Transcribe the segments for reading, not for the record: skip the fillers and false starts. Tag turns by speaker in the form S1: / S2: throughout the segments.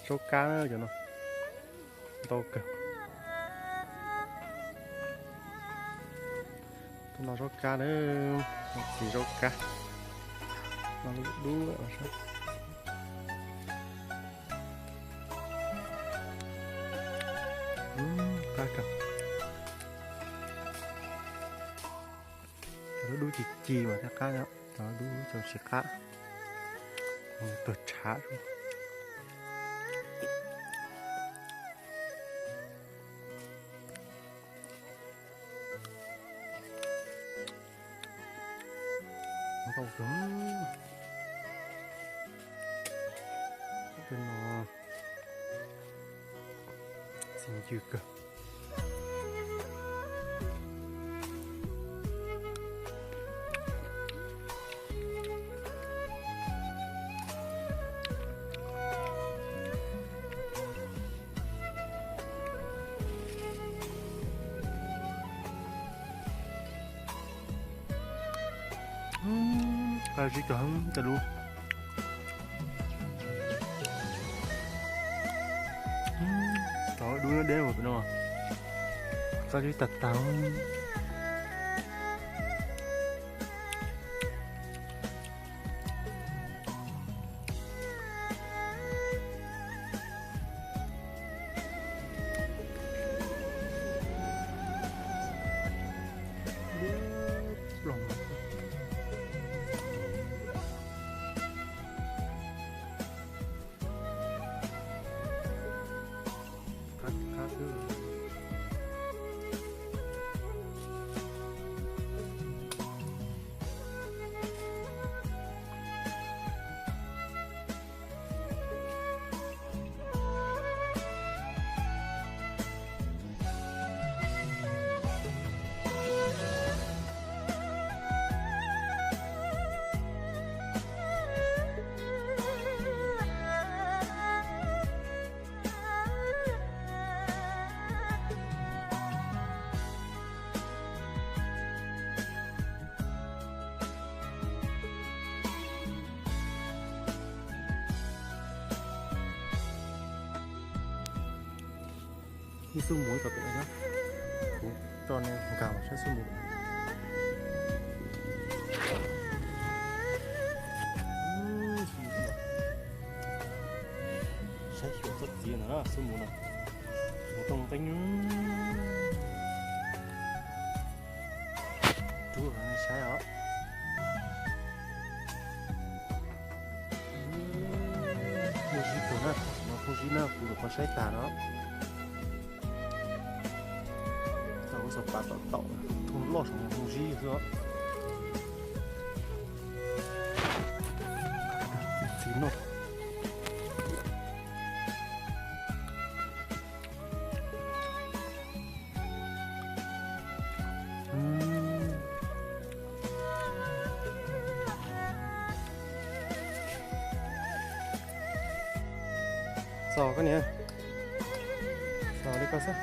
S1: số cá nữa cho nó to kìa. Nó số cá nữa chỉ số cá nó đú ở sao cá kìa. Nó đú chỉ mà theo cá nhá, nó đú cho chỉ cá từ trả luôn. Nó không cứng bên nó xin chưa cơ. Gì cả không cả luôn. Đó đuôi nó đen một bên nào sao đi tạt tao đi xuống muối vào bên đó cho nên cào sẽ xuống muối. Sẽ hiểu rất gì nữa xuống muối này một tông tính chú ở này sai đó một gì nữa nó không gì nữa cũng được có sai tà đó. Sao bà tỏ không lo xong không gì nữa chín rồi. Sò cái này sò đi coi sao.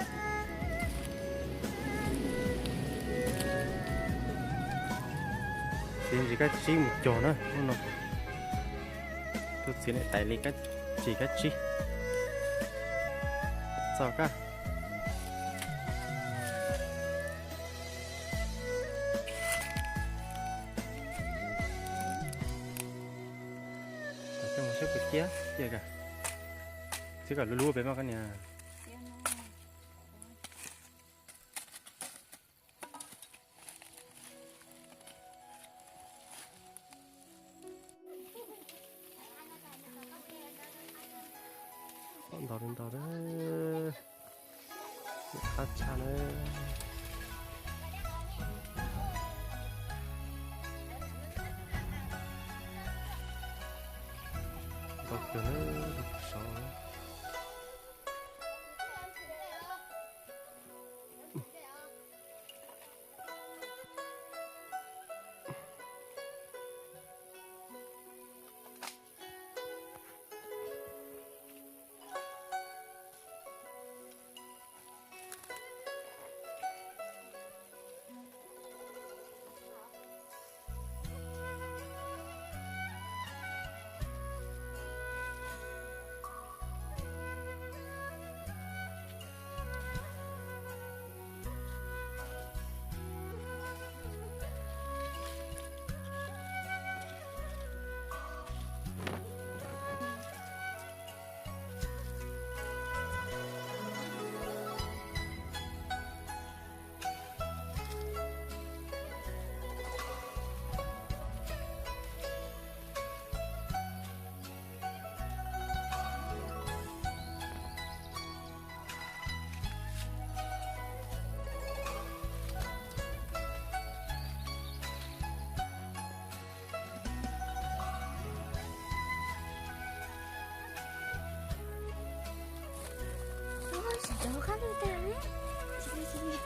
S1: Xin chỉ cách chi một chỗ nữa không nào. Tôi xin lại tải lên cách chỉ cách chi sao cả. Trong một số cái kia cả chứ cả lúa bé mà cái nhà đó đấy khá chán đấy. Bật cái nữa sao
S2: Jauh kan udaranya. Sini sini.